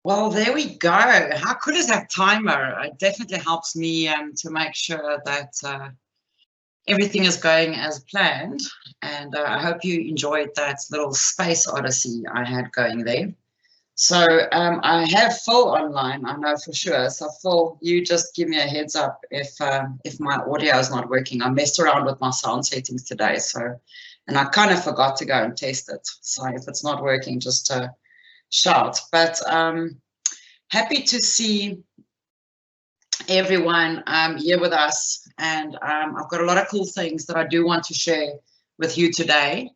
Well, there we go. How cool is that timer? It definitely helps me to make sure that everything is going as planned. And I hope you enjoyed that little space odyssey I had going there. So I have Phil online, I know for sure. So Phil, you just give me a heads up if my audio is not working. I messed around with my sound settings today, and I kind of forgot to go and test it. So if it's not working, just shout. But happy to see everyone here with us, and I've got a lot of cool things that I do want to share with you today.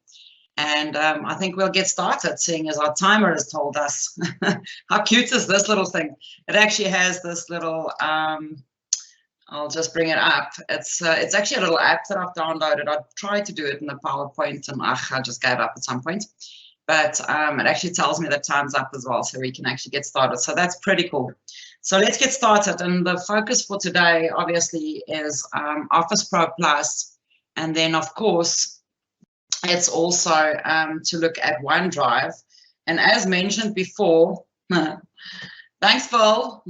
And I think we'll get started, seeing as our timer has told us. How cute is this little thing? It actually has this little, I'll just bring it up. It's actually a little app that I've downloaded. I tried to do it in the PowerPoint, and I just gave up at some point. But it actually tells me that time's up as well, so we can actually get started. So that's pretty cool. So let's get started. And the focus for today, obviously, is Office ProPlus. And then, of course, it's also to look at OneDrive. And as mentioned before, thanks, Phil.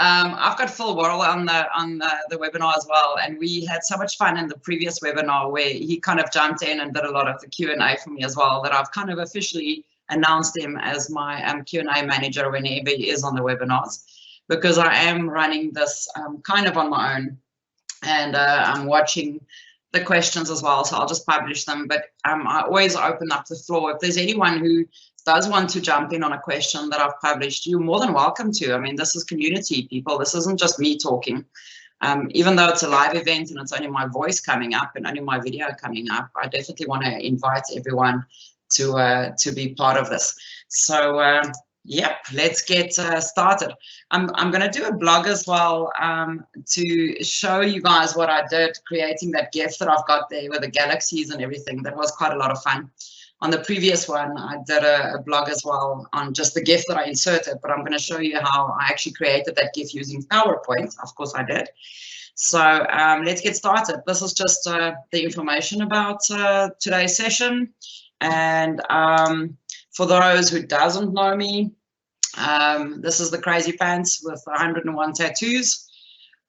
I've got Phil Worrell on the webinar as well, and we had so much fun in the previous webinar where he kind of jumped in and did a lot of the Q&A for me as well, that I've kind of officially announced him as my Q&A manager whenever he is on the webinars, because I am running this kind of on my own, and I'm watching the questions as well, so I'll just publish them. But I always open up the floor. If there's anyone who does want to jump in on a question that I've published, you're more than welcome to. I mean, this is community, people. This isn't just me talking. Even though it's a live event and it's only my voice coming up and only my video coming up, I definitely want to invite everyone to be part of this. So yep, let's get started. I'm going to do a blog as well to show you guys what I did creating that GIF that I've got there with the galaxies and everything. That was quite a lot of fun. On the previous one, I did a blog as well on just the GIF that I inserted, but I'm going to show you how I actually created that GIF using PowerPoint. Of course I did. So let's get started. This is just the information about today's session. And for those who doesn't know me, this is the Crazy Pants with 101 tattoos.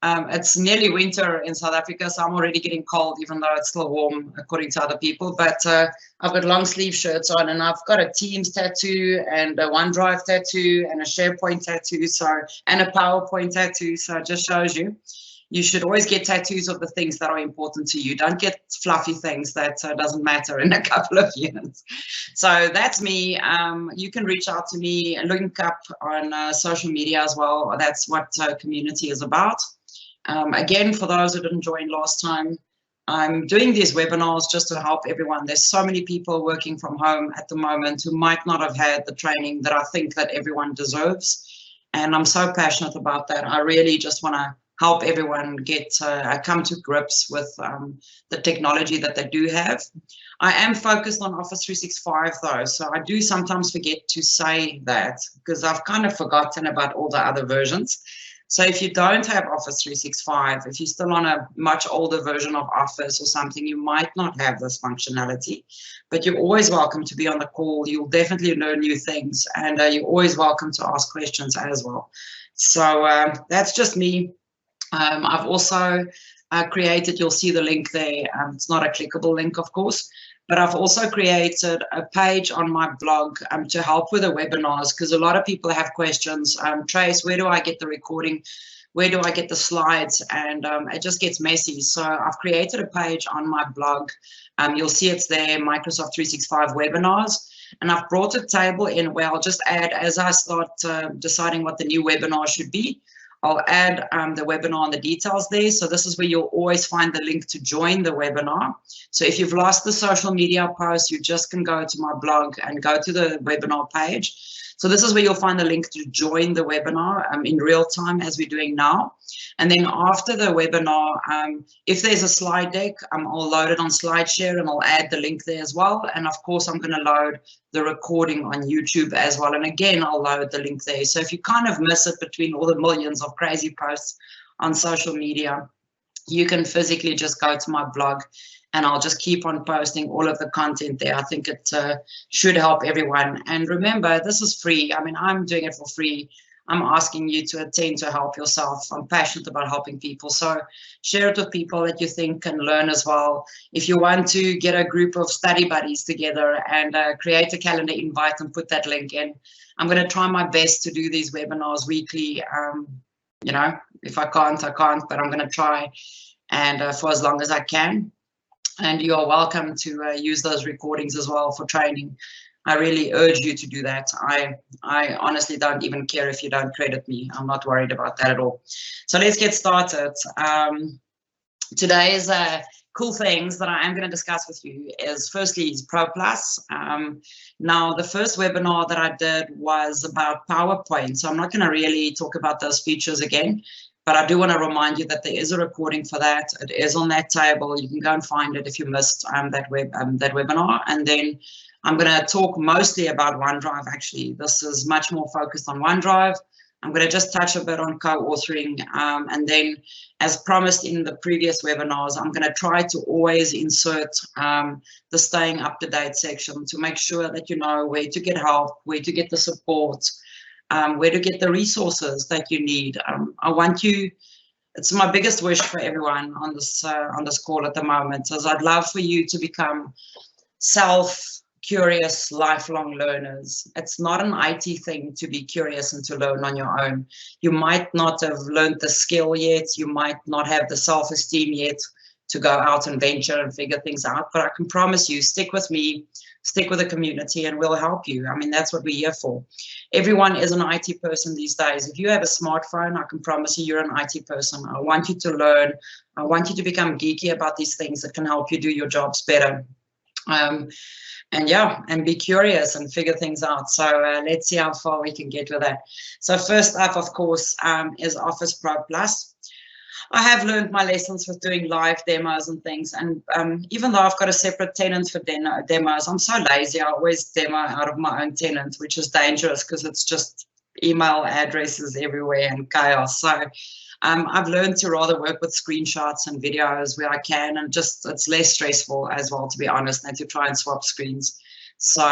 It's nearly winter in South Africa, so I'm already getting cold, even though it's still warm according to other people. But I've got long sleeve shirts on, and I've got a Teams tattoo and a OneDrive tattoo and a SharePoint tattoo, and a PowerPoint tattoo. So it just shows you. You should always get tattoos of the things that are important to you. Don't get fluffy things that doesn't matter in a couple of years. So that's me. You can reach out to me and link up on social media as well. That's what community is about. Again, for those who didn't join last time, I'm doing these webinars just to help everyone. There's so many people working from home at the moment who might not have had the training that I think that everyone deserves. And I'm so passionate about that. I really just want to help everyone get come to grips with the technology that they do have. I am focused on Office 365 though, so I do sometimes forget to say that because I've kind of forgotten about all the other versions. So if you don't have Office 365, if you're still on a much older version of Office or something, you might not have this functionality, but you're always welcome to be on the call. You'll definitely learn new things, and you're always welcome to ask questions as well. So that's just me. I've also created, you'll see the link there. It's not a clickable link, of course, but I've also created a page on my blog to help with the webinars, because a lot of people have questions. Trace, where do I get the recording? Where do I get the slides? And it just gets messy. So I've created a page on my blog. You'll see it's there, Microsoft 365 webinars. And I've brought a table in where I'll just add, as I start deciding what the new webinar should be, I'll add the webinar and the details there. So this is where you'll always find the link to join the webinar. So if you've lost the social media post, you just can go to my blog and go to the webinar page. So this is where you'll find the link to join the webinar in real time as we're doing now. And then after the webinar, if there's a slide deck, I'll load it on SlideShare and I'll add the link there as well. And of course, I'm going to load the recording on YouTube as well. And again, I'll load the link there. So if you kind of miss it between all the millions of crazy posts on social media, you can physically just go to my blog and I'll just keep on posting all of the content there. I think it should help everyone. And remember, this is free. I mean, I'm doing it for free. I'm asking you to attend to help yourself. I'm passionate about helping people. So share it with people that you think can learn as well. If you want to get a group of study buddies together and create a calendar invite and put that link in, I'm going to try my best to do these webinars weekly. You know, if I can't, I can't, but I'm going to try, and for as long as I can. And you are welcome to use those recordings as well for training. I really urge you to do that. I honestly don't even care if you don't credit me. I'm not worried about that at all. So let's get started. Today's cool things that I am going to discuss with you is firstly is ProPlus. Now, the first webinar that I did was about PowerPoint. So I'm not going to really talk about those features again. But I do want to remind you that there is a recording for that. It is on that table. You can go and find it if you missed that webinar. And then I'm going to talk mostly about OneDrive, actually. This is much more focused on OneDrive. I'm going to just touch a bit on co-authoring. And then, as promised in the previous webinars, I'm going to try to always insert the staying up-to-date section to make sure that you know where to get help, where to get the support, where to get the resources that you need. I want you, it's my biggest wish for everyone on this call at the moment, is I'd love for you to become self-curious, lifelong learners. It's not an IT thing to be curious and to learn on your own. You might not have learned the skill yet. You might not have the self-esteem yet to go out and venture and figure things out, but I can promise you, stick with me, stick with the community, and we'll help you. I mean, that's what we're here for. Everyone is an IT person these days. If you have a smartphone, I can promise you you're an IT person. I want you to learn. I want you to become geeky about these things that can help you do your jobs better. And yeah, and be curious and figure things out. So let's see how far we can get with that. So first up, of course, is Office ProPlus. I have learned my lessons with doing live demos and things, and even though I've got a separate tenant for demos, I'm so lazy. I always demo out of my own tenant, which is dangerous because it's just email addresses everywhere and chaos. So I've learned to rather work with screenshots and videos where I can, and just it's less stressful as well, to be honest, than to try and swap screens. So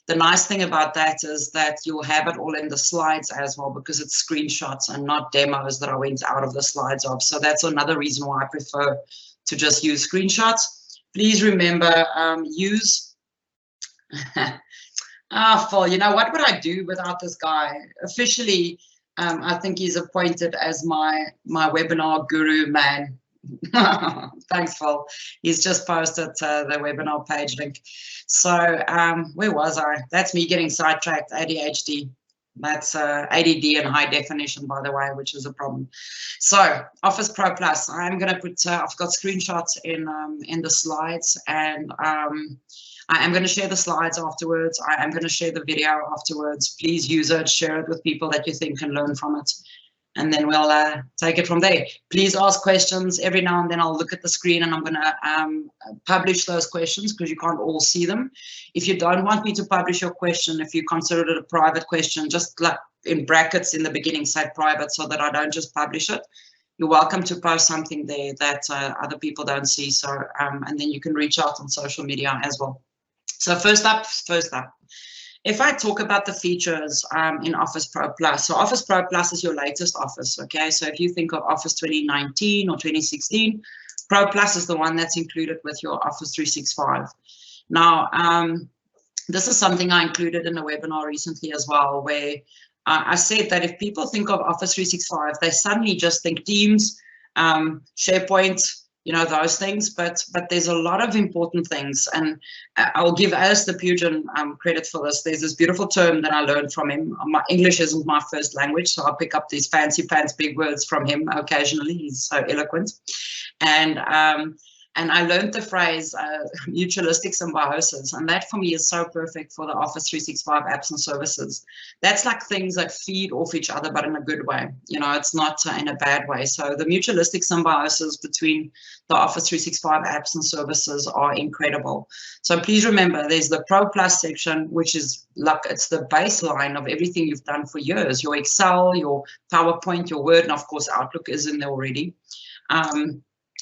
the nice thing about that is that you'll have it all in the slides as well, because it's screenshots and not demos that I went out of the slides of. So that's another reason why I prefer to just use screenshots. Please remember, use, Phil, you know, what would I do without this guy? Officially, I think he's appointed as my webinar guru man. Thanks, Phil. He's just posted the webinar page link. So where was I? That's me getting sidetracked. ADHD. That's ADD in high definition, by the way, which is a problem. So Office ProPlus. I'm going to put. I've got screenshots in the slides, and I am going to share the slides afterwards. I am going to share the video afterwards. Please use it. Share it with people that you think can learn from it. And then we'll take it from there. Please ask questions. Every now and then I'll look at the screen and I'm going to publish those questions because you can't all see them. If you don't want me to publish your question, if you consider it a private question, just like in brackets in the beginning, say private, so that I don't just publish it. You're welcome to post something there that other people don't see. So, and then you can reach out on social media as well. So first up. If I talk about the features in Office ProPlus, so Office ProPlus is your latest Office, okay? So if you think of Office 2019 or 2016, ProPlus is the one that's included with your Office 365. Now, this is something I included in a webinar recently as well, where I said that if people think of Office 365, they suddenly just think Teams, SharePoint, you know, those things, but there's a lot of important things, and I'll give Alistair Pugin credit for this. There's this beautiful term that I learned from him. My English isn't my first language, so I'll pick up these fancy pants big words from him occasionally. He's so eloquent. And I learned the phrase mutualistic symbiosis, and that for me is so perfect for the Office 365 apps and services. That's like things that feed off each other, but in a good way. You know, it's not in a bad way. So the mutualistic symbiosis between the Office 365 apps and services are incredible. So please remember, there's the ProPlus section, which is like, it's the baseline of everything you've done for years. Your Excel, your PowerPoint, your Word, and of course Outlook is in there already.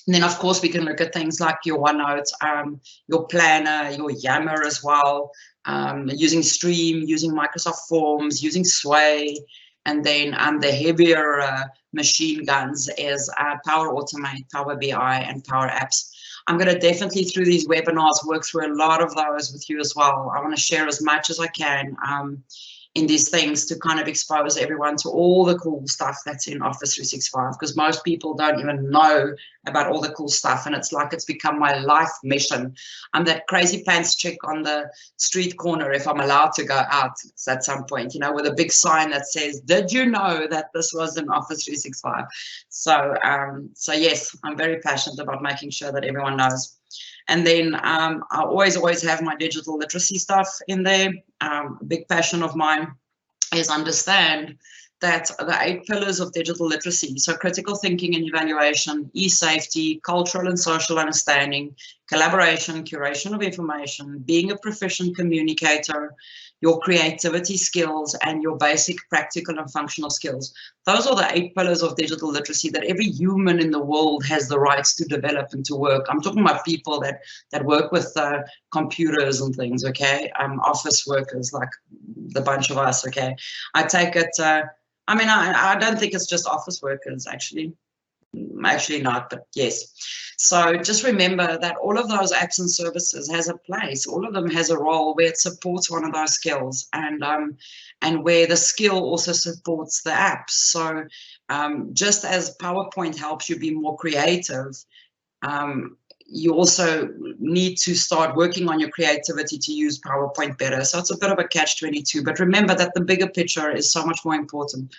And then, of course, we can look at things like your OneNote, your Planner, your Yammer as well, using Stream, using Microsoft Forms, using Sway, and then the heavier machine guns is Power Automate, Power BI, and Power Apps. I'm going to definitely, through these webinars, work through a lot of those with you as well. I want to share as much as I can in these things to kind of expose everyone to all the cool stuff that's in Office 365, because most people don't even know about all the cool stuff, and it's like it's become my life mission. I'm that crazy pants chick on the street corner, if I'm allowed to go out at some point, you know, with a big sign that says, did you know that this was in Office 365? So, so yes, I'm very passionate about making sure that everyone knows. And then I always have my digital literacy stuff in there. A big passion of mine is understand that the 8 pillars of digital literacy, so critical thinking and evaluation, e-safety, cultural and social understanding, collaboration, curation of information, being a proficient communicator, your creativity skills, and your basic practical and functional skills. Those are the 8 pillars of digital literacy that every human in the world has the rights to develop and to work. I'm talking about people that work with computers and things, okay? Office workers, like the bunch of us, okay? I take it, I mean, I don't think it's just office workers, actually not, but yes. So just remember that all of those apps and services has a place. All of them has a role where it supports one of those skills, and where the skill also supports the apps. So just as PowerPoint helps you be more creative, you also need to start working on your creativity to use PowerPoint better. So it's a bit of a catch-22, but remember that the bigger picture is so much more important.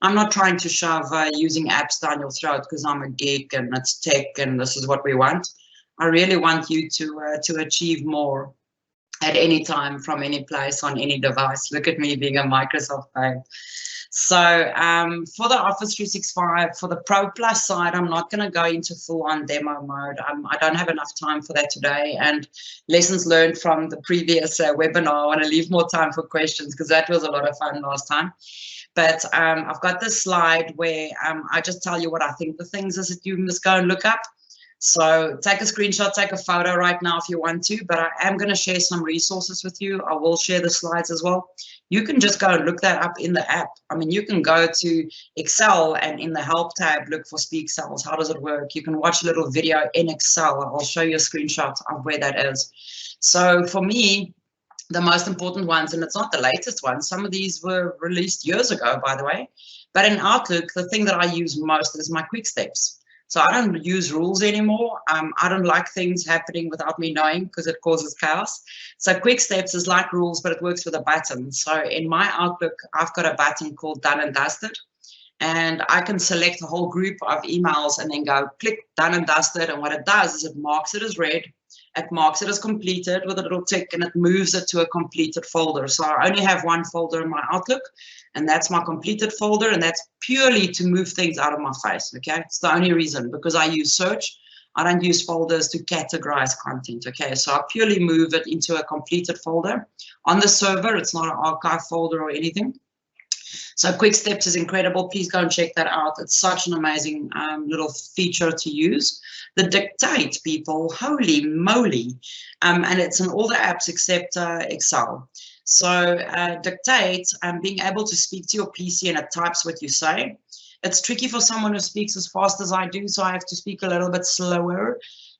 I'm not trying to shove using apps down your throat because I'm a geek and it's tech and this is what we want. I really want you to achieve more at any time, from any place, on any device. Look at me being a Microsoft babe. So for the Office 365, for the ProPlus side, I'm not going to go into full-on demo mode. I don't have enough time for that today. And lessons learned from the previous webinar, I want to leave more time for questions because that was a lot of fun last time. But I've got this slide where I just tell you what I think the things is that you must go and look up. So take a screenshot, take a photo right now if you want to, but I am going to share some resources with you. I will share the slides as well. You can just go and look that up in the app. I mean, you can go to Excel and in the help tab, look for Speak Cells. How does it work? You can watch a little video in Excel. I'll show you a screenshot of where that is. So for me, the most important ones, and it's not the latest ones, some of these were released years ago, by the way, but in Outlook, the thing that I use most is my quick steps. So I don't use rules anymore. I don't like things happening without me knowing because it causes chaos. So quick steps is like rules, but it works with a button. So in my Outlook, I've got a button called Done and Dusted, and I can select a whole group of emails and then go click Done and Dusted. And what it does is it marks it as read. It marks it as completed with a little tick, and it moves it to a completed folder. So I only have one folder in my Outlook, and that's my completed folder, and that's purely to move things out of my face, okay? It's the only reason, because I use search. I don't use folders to categorize content, okay? So I purely move it into a completed folder. On the server, it's not an archive folder or anything. So Quick Steps is incredible. Please go and check that out. It's such an amazing little feature to use. The Dictate, people, holy moly. And it's in all the apps except Excel. So Dictate, being able to speak to your PC and it types what you say. It's tricky for someone who speaks as fast as I do, so I have to speak a little bit slower.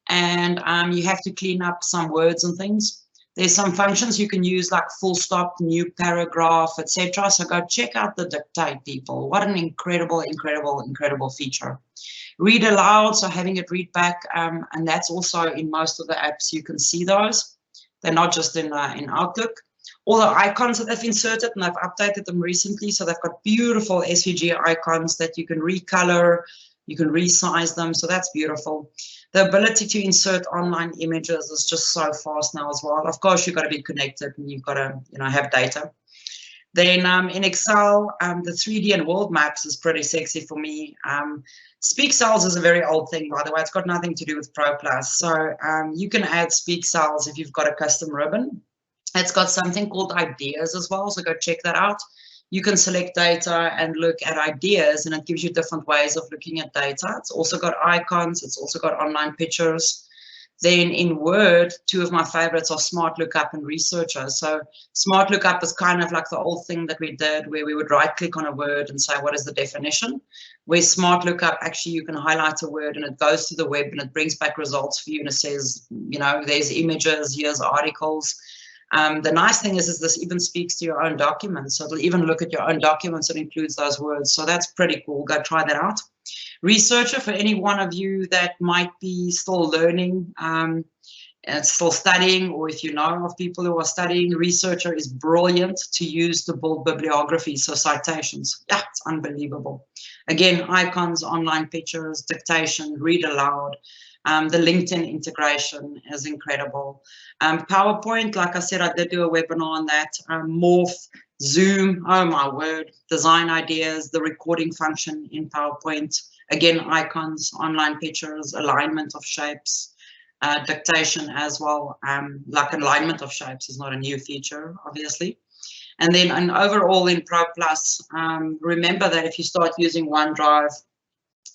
And you have to clean up some words and things. There's some functions you can use like full stop, new paragraph, etc. So go check out the Dictate, people. What an incredible, incredible, incredible feature. Read aloud, so having it read back, and that's also in most of the apps. You can see those. They're not just in Outlook. All the icons that they've inserted, and I've updated them recently, so they've got beautiful SVG icons that you can recolor, you can resize them, so that's beautiful. The ability to insert online images is just so fast now as well. Of course, you've got to be connected and you've got to, have data. Then in Excel, the 3D and world maps is pretty sexy for me. Speak Cells is a very old thing, by the way. It's got nothing to do with ProPlus. So you can add Speak Cells if you've got a custom ribbon. It's got something called ideas as well, so go check that out. You can select data and look at ideas, and it gives you different ways of looking at data. It's also got icons. It's also got online pictures. Then in Word, two of my favorites are Smart Lookup and Researcher. So Smart Lookup is kind of like the old thing that we did where we would right click on a word and say, what is the definition? Where Smart Lookup, actually you can highlight a word and it goes to the web and it brings back results for you, and it says, you know, there's images, here's articles. The nice thing is this even speaks to your own documents. So it'll even look at your own documents and includes those words. So that's pretty cool. Go try that out. Researcher, for any one of you that might be still learning and still studying, or if you know of people who are studying, Researcher is brilliant to use to build bibliography, so citations. Yeah, it's unbelievable. Again, icons, online pictures, dictation, read aloud. The LinkedIn integration is incredible. PowerPoint, like I said, I did do a webinar on that. Morph, Zoom, oh my word, design ideas, the recording function in PowerPoint. Again, icons, online pictures, alignment of shapes, dictation as well. Like alignment of shapes is not a new feature, obviously. And then overall in ProPlus, remember that if you start using OneDrive,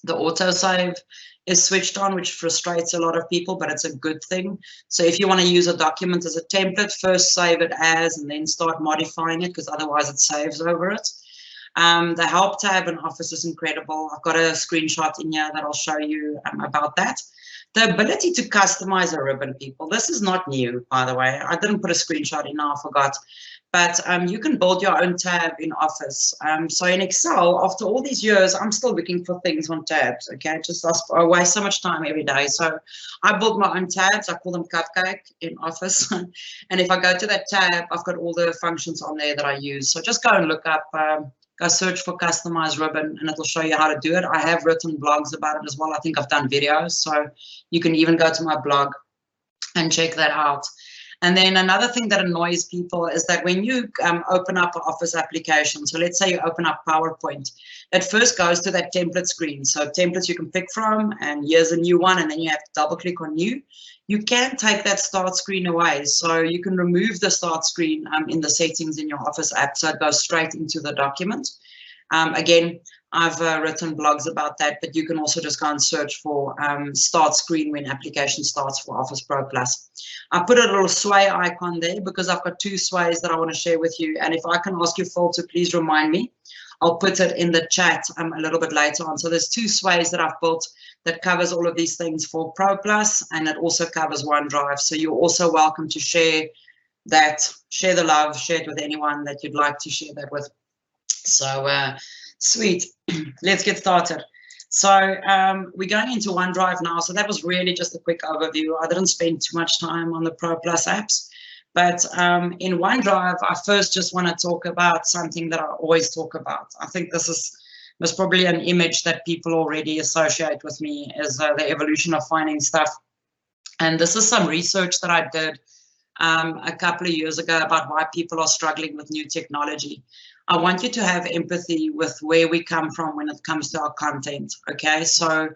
the autosave is switched on, which frustrates a lot of people, but it's a good thing. So if you want to use a document as a template, first save it as, and then start modifying it, because otherwise it saves over it. The help tab in Office is incredible. I've got a screenshot in here that I'll show you about that. The ability to customize a ribbon, people. This is not new, by the way. I didn't put a screenshot in, I forgot. But you can build your own tab in Office. So in Excel, after all these years, I'm still looking for things on tabs, okay? Just I waste so much time every day. So I build my own tabs. I call them Cupcake in Office. And if I go to that tab, I've got all the functions on there that I use. So just go and look up, go search for Customize Ribbon, and it'll show you how to do it. I have written blogs about it as well. I think I've done videos. So you can even go to my blog and check that out. And then another thing that annoys people is that when you open up an Office application, so let's say you open up PowerPoint, it first goes to that template screen. So templates you can pick from, and here's a new one, and then you have to double click on new. You can take that start screen away. So you can remove the start screen in the settings in your Office app, so it goes straight into the document. Again, I've written blogs about that, but you can also just go and search for start screen when application starts for Office ProPlus. I put a little sway icon there because I've got two sways that I want to share with you. And if I can ask you, Phil, to please remind me, I'll put it in the chat a little bit later on. So there's two sways that I've built that covers all of these things for ProPlus, and it also covers OneDrive. So you're also welcome to share that, share the love, share it with anyone that you'd like to share that with. So sweet, let's get started. So we're going into OneDrive now. So that was really just a quick overview. I didn't spend too much time on the ProPlus apps, but in OneDrive, I first just want to talk about something that I always talk about. I think this is probably an image that people already associate with me, is the evolution of finding stuff. And this is some research that I did a couple of years ago about why people are struggling with new technology. I want you to have empathy with where we come from when it comes to our content, okay? So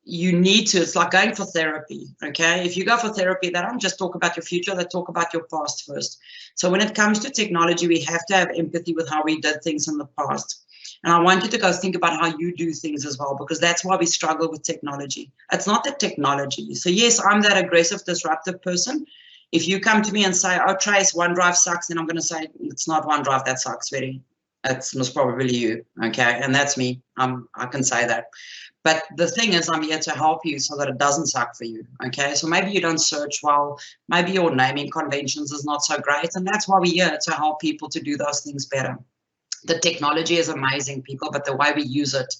you need to, it's like going for therapy, okay? If you go for therapy, they don't just talk about your future, they talk about your past first. So when it comes to technology, we have to have empathy with how we did things in the past. And I want you to go think about how you do things as well, because that's why we struggle with technology. It's not the technology. So yes, I'm that aggressive, disruptive person. If you come to me and say, oh, Trace, OneDrive sucks, then I'm going to say, it's not OneDrive that sucks, it's most probably you, okay? And that's me. I can say that. But the thing is, I'm here to help you so that it doesn't suck for you, okay? So maybe you don't search well, maybe your naming conventions is not so great, and that's why we're here, to help people to do those things better. The technology is amazing, people, but the way we use it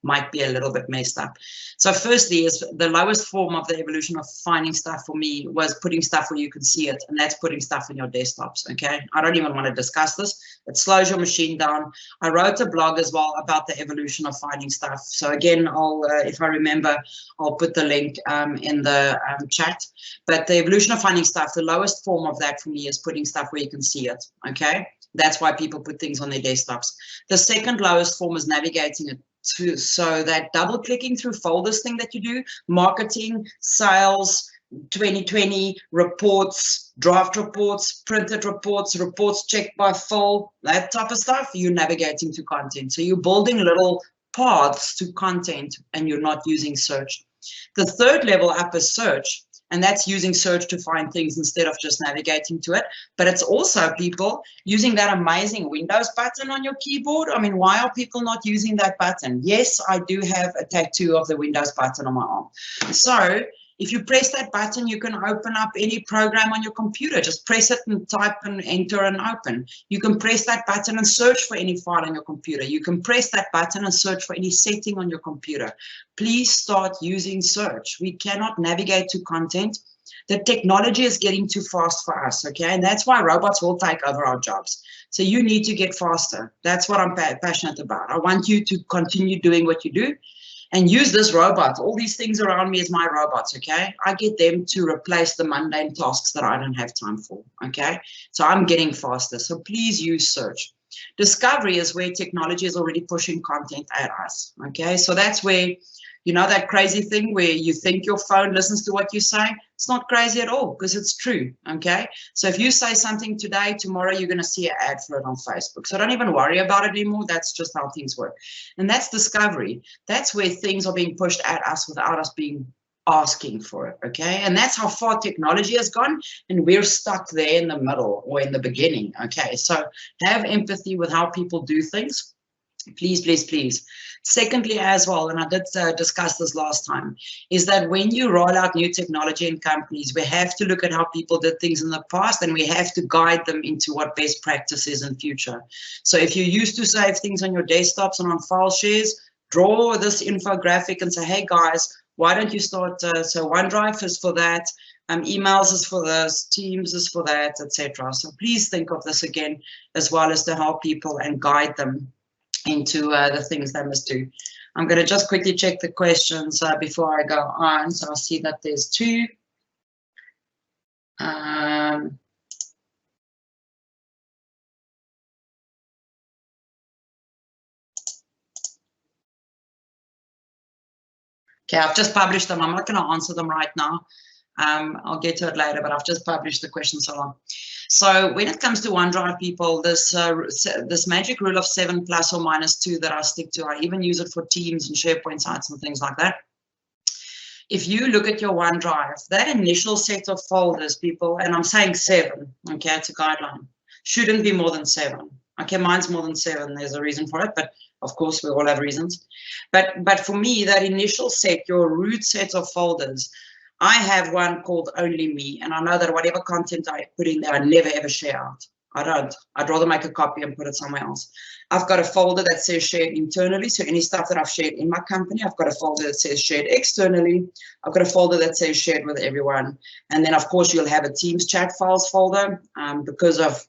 might be a little bit messed up. So firstly, is the lowest form of the evolution of finding stuff for me was putting stuff where you can see it, and that's putting stuff in your desktops, okay? I don't even want to discuss this. It slows your machine down. I wrote a blog as well about the evolution of finding stuff. So again, I'll, if I remember, I'll put the link in the chat. But the evolution of finding stuff, the lowest form of that for me is putting stuff where you can see it, okay? That's why people put things on their desktops. The second lowest form is navigating it. So that double clicking through folders thing that you do, marketing, sales, 2020 reports, draft reports, printed reports, reports checked by full, that type of stuff, you're navigating to content. So you're building little paths to content and you're not using search. The third level up is search, and that's using search to find things instead of just navigating to it. But it's also people using that amazing Windows button on your keyboard. I mean, why are people not using that button? Yes, I do have a tattoo of the Windows button on my arm. So if you press that button, you can open up any program on your computer. Just press it and type and enter and open. You can press that button and search for any file on your computer. You can press that button and search for any setting on your computer. Please start using search. We cannot navigate to content. The technology is getting too fast for us, okay? And that's why robots will take over our jobs. So you need to get faster. That's what I'm passionate about. I want you to continue doing what you do. And use this robot. All these things around me is my robots, okay? I get them to replace the mundane tasks that I don't have time for, okay? So I'm getting faster. So please use search. Discovery is where technology is already pushing content at us, okay? So that's where, you know, that crazy thing where you think your phone listens to what you say. It's not crazy at all because it's true, okay? So if you say something today, tomorrow you're going to see an ad for it on Facebook. So don't even worry about it anymore. That's just how things work. And that's discovery. That's where things are being pushed at us without us being asking for it, okay? And that's how far technology has gone, and we're stuck there in the middle or in the beginning, okay? So have empathy with how people do things. Please, please, please. Secondly, as well, and I did discuss this last time, is that when you roll out new technology in companies, we have to look at how people did things in the past, and we have to guide them into what best practice is in future. So if you used to save things on your desktops and on file shares, draw this infographic and say, hey guys, why don't you start, so OneDrive is for that, emails is for this, Teams is for that, etc. So please think of this again, as well as to help people and guide them into the things they must do. I'm going to just quickly check the questions before I go on. So I see that there's two. Okay, I've just published them. I'm not going to answer them right now. I'll get to it later, but I've just published the questions along. So when it comes to OneDrive, people, this magic rule of 7 plus or minus 2 that I stick to, I even use it for Teams and SharePoint sites and things like that. If you look at your OneDrive, that initial set of folders, people, and I'm saying 7, okay, it's a guideline, shouldn't be more than 7. Okay, mine's more than 7. There's a reason for it, but of course we all have reasons. But for me, that initial set, your root set of folders, I have one called Only Me, and I know that whatever content I put in there, I never ever share out. I don't. I'd rather make a copy and put it somewhere else. I've got a folder that says shared internally, so any stuff that I've shared in my company, I've got a folder that says shared externally. I've got a folder that says shared with everyone. And then, of course, you'll have a Teams chat files folder because of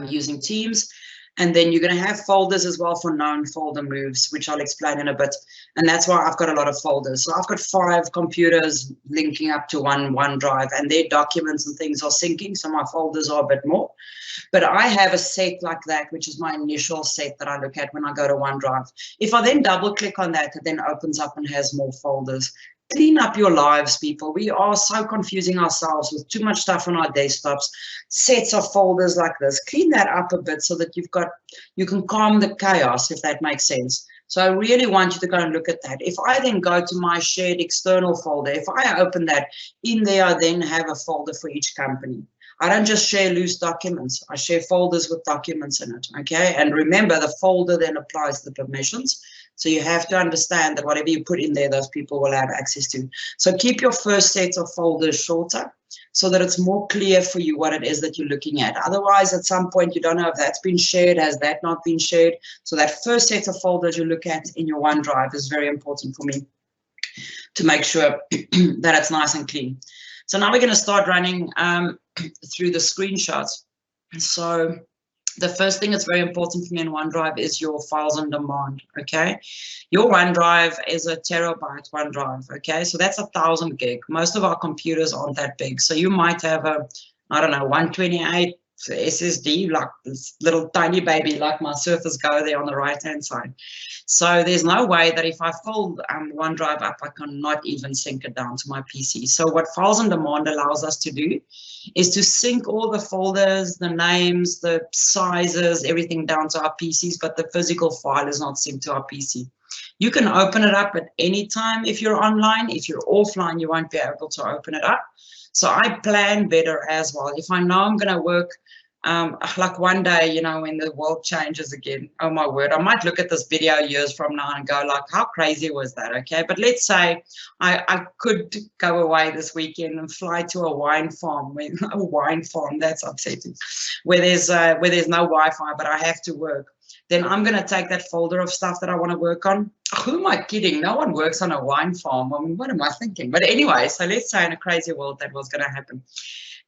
using Teams. And then you're going to have folders as well for known folder moves, which I'll explain in a bit. And that's why I've got a lot of folders. So I've got 5 computers linking up to one OneDrive, and their documents and things are syncing. So my folders are a bit more. But I have a set like that, which is my initial set that I look at when I go to OneDrive. If I then double click on that, it then opens up and has more folders. Clean up your lives, people. We are so confusing ourselves with too much stuff on our desktops, sets of folders like this. Clean that up a bit so that you can calm the chaos, if that makes sense. So I really want you to go and look at that. If I then go to my shared external folder, if I open that, in there I then have a folder for each company. I don't just share loose documents. I share folders with documents in it, okay? And remember, the folder then applies the permissions. So you have to understand that whatever you put in there, those people will have access to. So keep your first set of folders shorter so that it's more clear for you what it is that you're looking at. Otherwise, at some point, you don't know if that's been shared, has that not been shared. So that first set of folders you look at in your OneDrive is very important for me to make sure that it's nice and clean. So now we're going to start running through the screenshots. So the first thing that's very important for me in OneDrive is your files on demand, okay? Your OneDrive is a terabyte OneDrive, okay? So that's 1,000 gig. Most of our computers aren't that big. So you might have a, I don't know, 128 So SSD, like this little tiny baby, like my Surface Go there on the right-hand side. So there's no way that if I fold OneDrive up, I cannot even sync it down to my PC. So what Files on Demand allows us to do is to sync all the folders, the names, the sizes, everything down to our PCs, but the physical file is not synced to our PC. You can open it up at any time if you're online. If you're offline, you won't be able to open it up. So I plan better as well. If I know I'm going to work like one day, you know, when the world changes again, oh my word, I might look at this video years from now and go like, how crazy was that? Okay, but let's say I could go away this weekend and fly to a wine farm. A wine farm, that's upsetting, where there's no Wi-Fi, but I have to work. Then I'm going to take that folder of stuff that I want to work on. Who am I kidding? No one works on a wine farm. I mean, what am I thinking? But anyway, so let's say in a crazy world that was going to happen.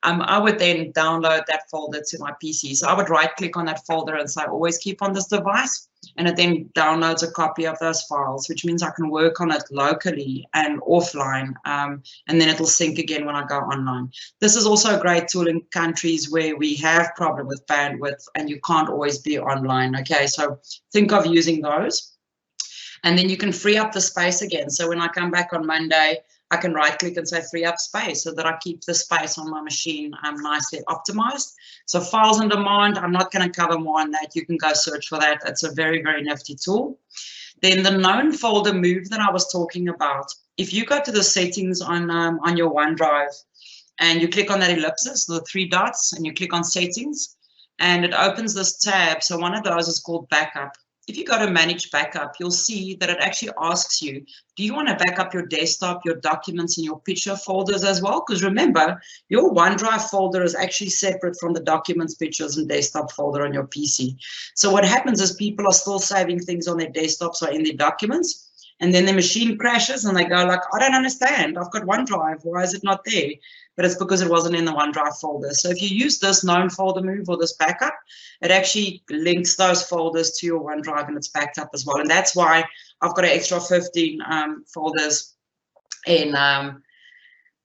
I would then download that folder to my PC. So I would right click on that folder and say, always keep on this device. And it then downloads a copy of those files, which means I can work on it locally and offline. And then it'll sync again when I go online. This is also a great tool in countries where we have problem with bandwidth and you can't always be online. Okay, so think of using those. And then you can free up the space again. So when I come back on Monday, I can right click and say free up space so that I keep the space on my machine nicely optimized. So Files on Demand, I'm not going to cover more on that. You can go search for that. It's a very, very nifty tool. Then the known folder move that I was talking about, if you go to the settings on your OneDrive and you click on that ellipsis, the 3 dots, and you click on settings, and it opens this tab. So one of those is called backup. If you go to manage backup, you'll see that it actually asks you, do you want to back up your desktop, your documents, and your picture folders as well? Because remember, your OneDrive folder is actually separate from the documents, pictures, and desktop folder on your PC. So what happens is people are still saving things on their desktops or in their documents, and then the machine crashes and they go like, I don't understand. I've got OneDrive. Why is it not there? But it's because it wasn't in the OneDrive folder. So if you use this known folder move or this backup, it actually links those folders to your OneDrive and it's backed up as well. And that's why I've got an extra 15 folders in my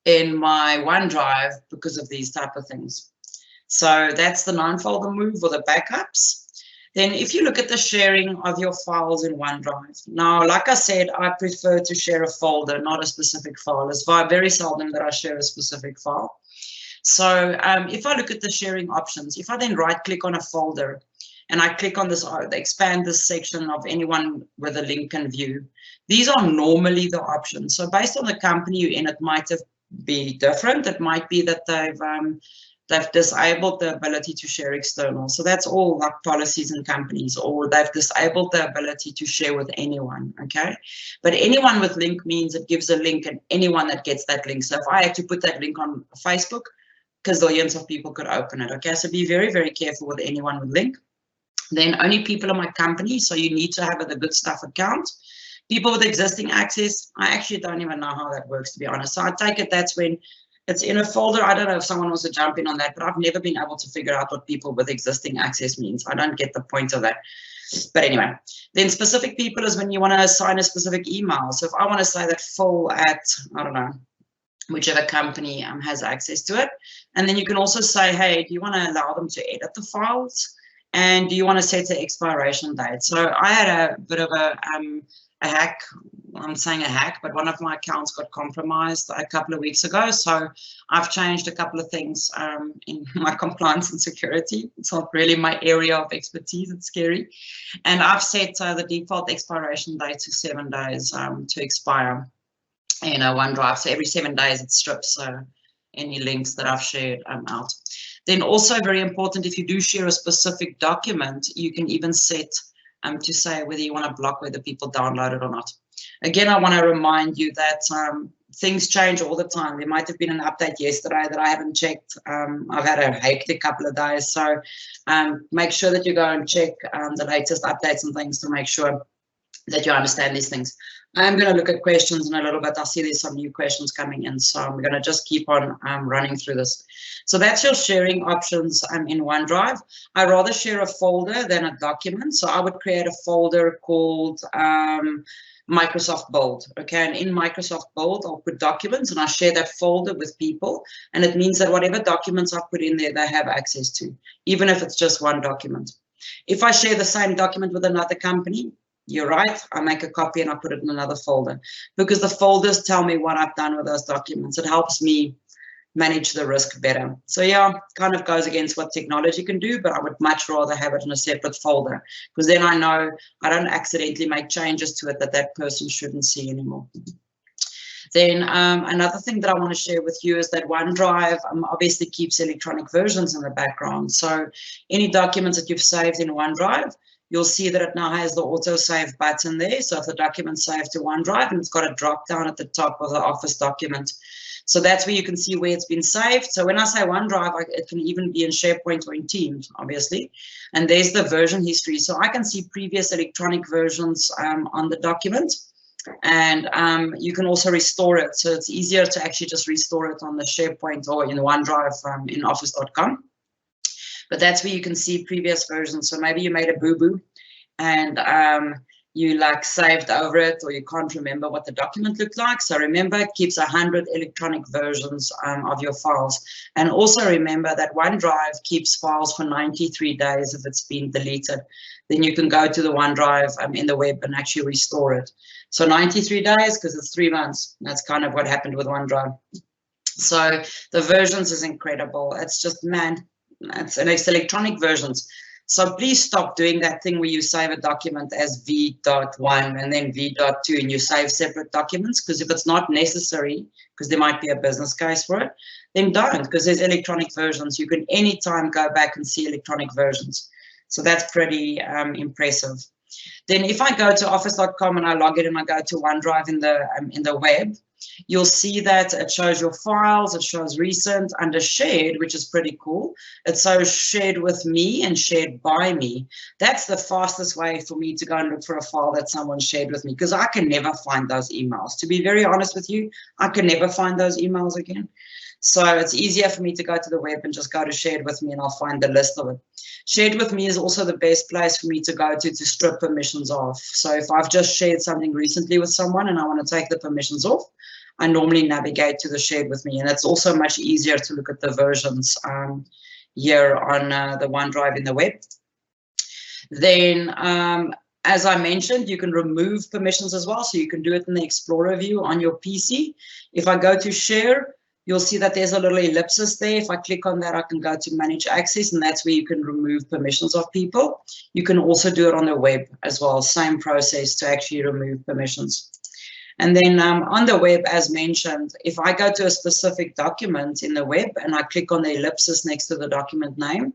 OneDrive because of these type of things. So that's the known folder move or the backups. Then if you look at the sharing of your files in OneDrive, now, like I said, I prefer to share a folder, not a specific file. It's very seldom that I share a specific file. So if I look at the sharing options, if I then right click on a folder and I click on this, expand this section of anyone with a link and view, these are normally the options. So based on the company you're in, it might be different. It might be that they've disabled the ability to share external. So that's all like policies and companies, or they've disabled the ability to share with anyone, okay? But anyone with link means it gives a link and anyone that gets that link. So if I had to put that link on Facebook, gazillions of people could open it, okay? So be very, very careful with anyone with link. Then only people in my company, so you need to have the good stuff account. People with existing access, I actually don't even know how that works, to be honest. So I take it that's when it's in a folder. I don't know if someone wants to jump in on that, but I've never been able to figure out what people with existing access means. I don't get the point of that. But anyway, then specific people is when you want to assign a specific email. So if I want to say that Phil at, I don't know, whichever company has access to it. And then you can also say, hey, do you want to allow them to edit the files? And do you want to set the expiration date? So I had a bit of a hack. I'm saying a hack, but one of my accounts got compromised a couple of weeks ago. So I've changed a couple of things in my compliance and security. It's not really my area of expertise. It's scary. And I've set the default expiration date to 7 days to expire in OneDrive. So every 7 days it strips any links that I've shared out. Then also very important, if you do share a specific document, you can even set to say whether you want to block whether people download it or not. Again, I want to remind you that things change all the time. There might have been an update yesterday that I haven't checked. I've had a hectic couple of days. So make sure that you go and check the latest updates and things to make sure that you understand these things. I'm going to look at questions in a little bit. I see there's some new questions coming in, so I'm going to just keep on running through this. So that's your sharing options in OneDrive. I rather share a folder than a document, so I would create a folder called Microsoft Build. Okay, and in Microsoft Build, I'll put documents, and I share that folder with people, and it means that whatever documents I put in there, they have access to, even if it's just one document. If I share the same document with another company, you're right, I make a copy and I put it in another folder, because the folders tell me what I've done with those documents. It helps me manage the risk better. So yeah, kind of goes against what technology can do, but I would much rather have it in a separate folder, because then I know I don't accidentally make changes to it that that person shouldn't see anymore. Then another thing that I want to share with you is that OneDrive obviously keeps electronic versions in the background. So any documents that you've saved in OneDrive, you'll see that it now has the Autosave button there. So if the document's saved to OneDrive, and it's got a drop down at the top of the Office document. So that's where you can see where it's been saved. So when I say OneDrive, it can even be in SharePoint or in Teams, obviously. And there's the version history. So I can see previous electronic versions on the document. And you can also restore it. So it's easier to actually just restore it on the SharePoint or in OneDrive in office.com. But that's where you can see previous versions. So maybe you made a boo-boo and you like saved over it, or you can't remember what the document looked like. So remember, it keeps 100 electronic versions of your files. And also remember that OneDrive keeps files for 93 days if it's been deleted. Then you can go to the OneDrive in the web and actually restore it. So 93 days, because it's 3 months. That's kind of what happened with OneDrive. So the versions is incredible. It's just, man, it's electronic versions. So please stop doing that thing where you save a document as v.1 and then v.2 and you save separate documents, because if it's not necessary, because there might be a business case for it, then don't, because there's electronic versions. You can anytime go back and see electronic versions. So that's pretty impressive. Then if I go to office.com and I log in and I go to OneDrive in the web, you'll see that it shows your files, it shows recent under shared, which is pretty cool. It shows shared with me and shared by me. That's the fastest way for me to go and look for a file that someone shared with me, because I can never find those emails. To be very honest with you, I can never find those emails again. So it's easier for me to go to the web and just go to shared with me and I'll find the list of it. Shared with me is also the best place for me to go to strip permissions off. So if I've just shared something recently with someone and I want to take the permissions off, I normally navigate to the shared with me. And it's also much easier to look at the versions here on the OneDrive in the web. Then, as I mentioned, you can remove permissions as well. So you can do it in the Explorer view on your PC. If I go to share, you'll see that there's a little ellipsis there. If I click on that, I can go to manage access, and that's where you can remove permissions of people. You can also do it on the web as well. Same process to actually remove permissions. And then on the web, as mentioned, if I go to a specific document in the web and I click on the ellipsis next to the document name,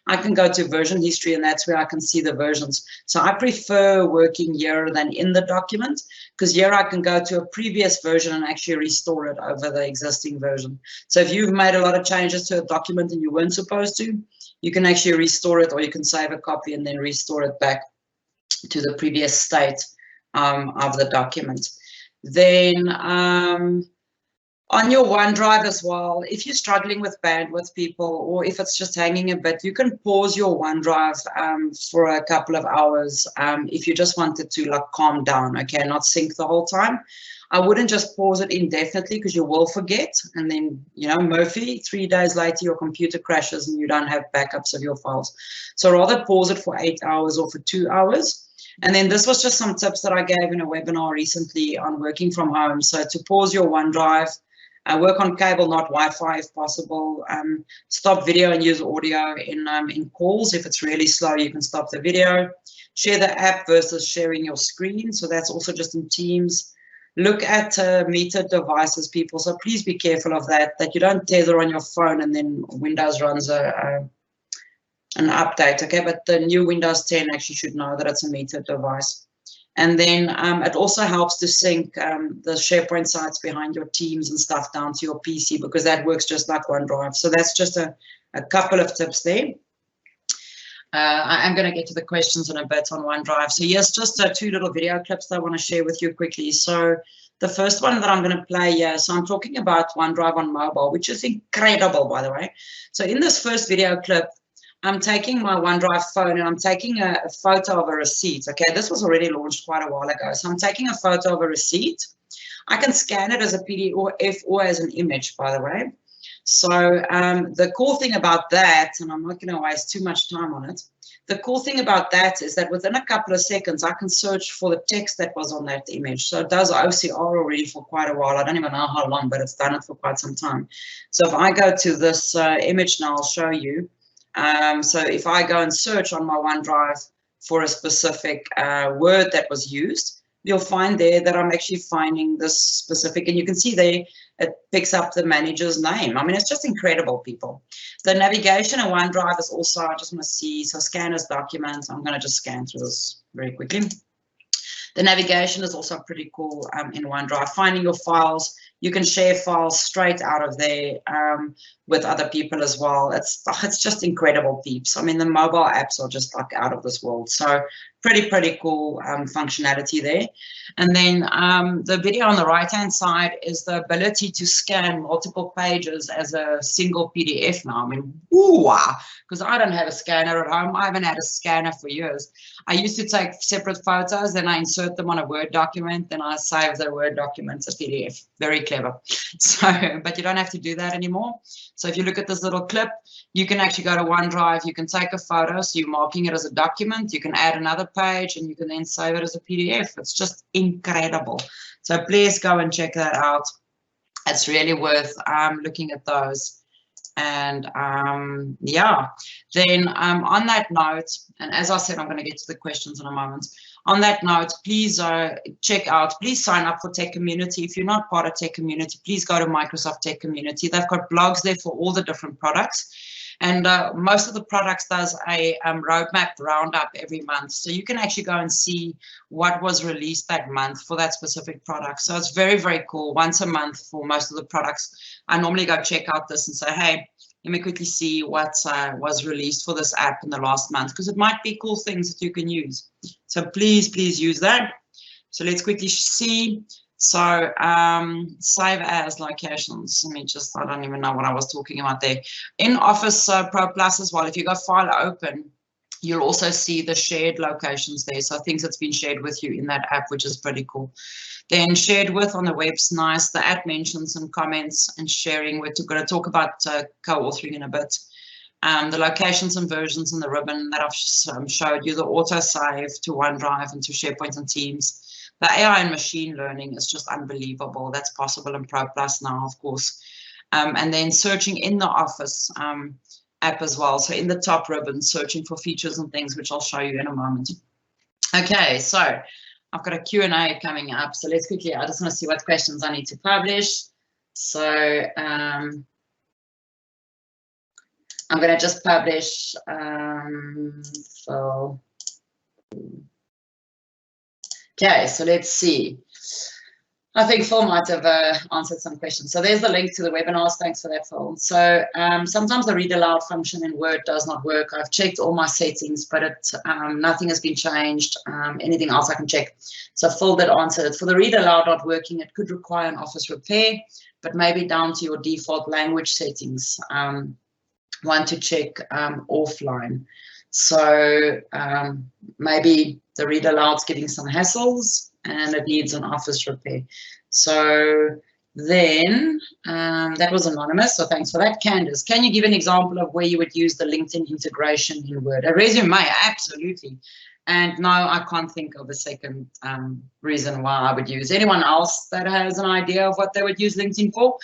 I can go to version history, and that's where I can see the versions. So I prefer working here than in the document, because here I can go to a previous version and actually restore it over the existing version. So if you've made a lot of changes to a document and you weren't supposed to, you can actually restore it, or you can save a copy and then restore it back to the previous state of the document. Then on your OneDrive as well, if you're struggling with bandwidth, people, or if it's just hanging a bit, you can pause your OneDrive for a couple of hours if you just wanted to like calm down, okay, not sync the whole time. I wouldn't just pause it indefinitely, because you will forget. And then, you know, Murphy, 3 days later, your computer crashes and you don't have backups of your files. So rather pause it for 8 hours or for 2 hours. And then this was just some tips that I gave in a webinar recently on working from home. So to pause your OneDrive, work on cable, not Wi-Fi if possible. Stop video and use audio in calls. If it's really slow, you can stop the video. Share the app versus sharing your screen. So that's also just in Teams. Look at metered devices, people. So please be careful of that you don't tether on your phone and then Windows runs an update, okay? But the new Windows 10 actually should know that it's a metered device. And then it also helps to sync the SharePoint sites behind your Teams and stuff down to your PC, because that works just like OneDrive. So that's just a couple of tips there. I am going to get to the questions in a bit on OneDrive. So yes, just 2 little video clips that I want to share with you quickly. So the first one that I'm going to play here, so I'm talking about OneDrive on mobile, which is incredible, by the way. So in this first video clip, I'm taking my OneDrive phone and I'm taking a photo of a receipt. Okay, this was already launched quite a while ago. So I'm taking a photo of a receipt. I can scan it as a PDF or as an image, by the way. So the cool thing about that, and I'm not going to waste too much time on it, the cool thing about that is that within a couple of seconds, I can search for the text that was on that image. So it does OCR already for quite a while. I don't even know how long, but it's done it for quite some time. So if I go to this image now, I'll show you. So if I go and search on my OneDrive for a specific word that was used, you'll find there that I'm actually finding this specific, and you can see there it picks up the manager's name. I mean, it's just incredible, people. The navigation in OneDrive is also, I just want to see, so scan as documents. I'm going to just scan through this very quickly. The navigation is also pretty cool in OneDrive. Finding your files, you can share files straight out of there with other people as well. It's just incredible, peeps. I mean, the mobile apps are just like out of this world. So pretty cool functionality there. And then the video on the right-hand side is the ability to scan multiple pages as a single PDF now. I mean, because I don't have a scanner at home. I haven't had a scanner for years. I used to take separate photos, then I insert them on a Word document, then I save the Word document as a PDF. Very clever. So, but you don't have to do that anymore. So if you look at this little clip, you can actually go to OneDrive, you can take a photo, so you're marking it as a document, you can add another page, and you can then save it as a PDF. It's just incredible. So please go and check that out. It's really worth looking at those. And yeah, then on that note, and as I said, I'm going to get to the questions in a moment. On that note, please check out, please sign up for Tech Community. If you're not part of Tech Community, please go to Microsoft Tech Community. They've got blogs there for all the different products. And most of the products does a roadmap roundup every month. So you can actually go and see what was released that month for that specific product. So it's very cool. Once a month for most of the products, I normally go check out this and say, hey, let me quickly see what was released for this app in the last month, because it might be cool things that you can use. So please use that. So let's quickly see. So save as locations. Let me just, I don't even know what I was talking about there. In Office ProPlus as well, if you go file open, you'll also see the shared locations there. So things that's been shared with you in that app, which is pretty cool. Then shared with on the web's nice. The add mentions and comments and sharing. We're going to talk about co-authoring in a bit. The locations and versions and the ribbon that I've showed you. The autosave to OneDrive and to SharePoint and Teams. The AI and machine learning is just unbelievable. That's possible in ProPlus now, of course. And then searching in the Office app as well. So in the top ribbon, searching for features and things, which I'll show you in a moment. Okay, so I've got a Q&A coming up. So let's quickly, I just want to see what questions I need to publish. So I'm going to just publish okay, so let's see. I think Phil might have answered some questions. So there's the link to the webinars. Thanks for that, Phil. So sometimes the read aloud function in Word does not work. I've checked all my settings, but nothing has been changed. Anything else I can check. So Phil did answer it. For the read aloud not working, it could require an Office repair, but maybe down to your default language settings. Want to check offline. So maybe the read aloud's getting some hassles and it needs an Office repair. So then that was anonymous, so thanks for that. Candace, can you give an example of where you would use the LinkedIn integration in Word? A resume, absolutely. And no, I can't think of a second reason why I would use. Anyone else that has an idea of what they would use LinkedIn for?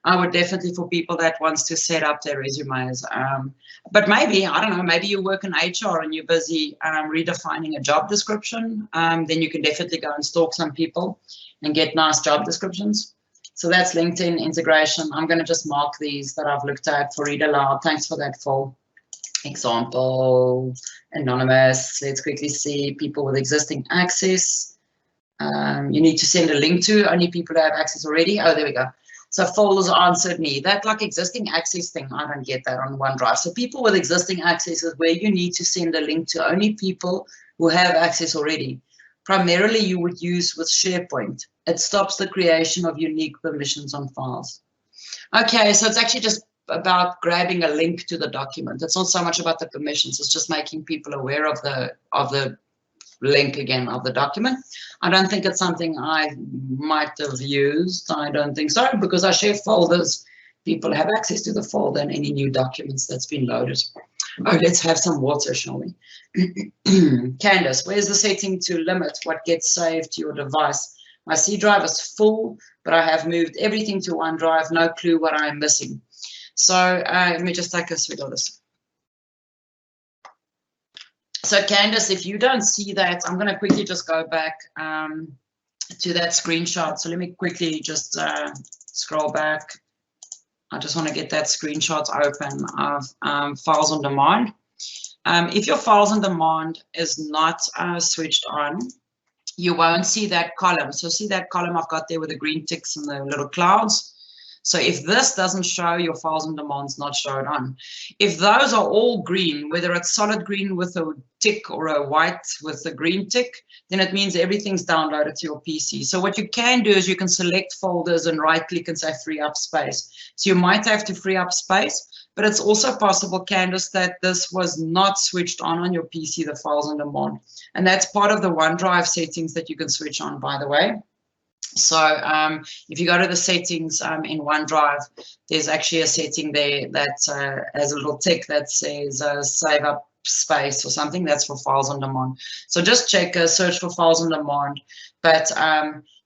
I would definitely, for people that wants to set up their resumes. But maybe, I don't know, maybe you work in HR and you're busy redefining a job description. Then you can definitely go and stalk some people and get nice job descriptions. So that's LinkedIn integration. I'm going to just mark these that I've looked at for read aloud. Thanks for that, Phil. Example, anonymous. Let's quickly see people with existing access. You need to send a link to only people who have access already. Oh, there we go. So folders answered me. That like existing access thing, I don't get that on OneDrive. So people with existing access is where you need to send a link to only people who have access already. Primarily you would use with SharePoint. It stops the creation of unique permissions on files. Okay, so it's actually just about grabbing a link to the document. It's not so much about the permissions, it's just making people aware of the link again of the document. I don't think it's something I might have used. I don't think so, because I share folders. People have access to the folder and any new documents that's been loaded. Oh, let's have some water, shall we? Candace, where's the setting to limit what gets saved to your device? My C drive is full, but I have moved everything to OneDrive. No clue what I'm missing. So let me just take a swig of this. So Candace, if you don't see that, I'm going to quickly just go back to that screenshot. So let me quickly just scroll back. I just want to get that screenshot open of files on demand. If your files on demand is not switched on, you won't see that column. So see that column I've got there with the green ticks and the little clouds. So if this doesn't show, your files on demand is not showed on. If those are all green, whether it's solid green with a tick or a white with a green tick, then it means everything's downloaded to your PC. So what you can do is you can select folders and right click and say free up space. So you might have to free up space, but it's also possible, Candace, that this was not switched on your PC, the files on demand. And that's part of the OneDrive settings that you can switch on, by the way. So if you go to the settings in OneDrive, there's actually a setting there that has a little tick that says save up space or something. That's for files on demand. So just check, search for files on demand. But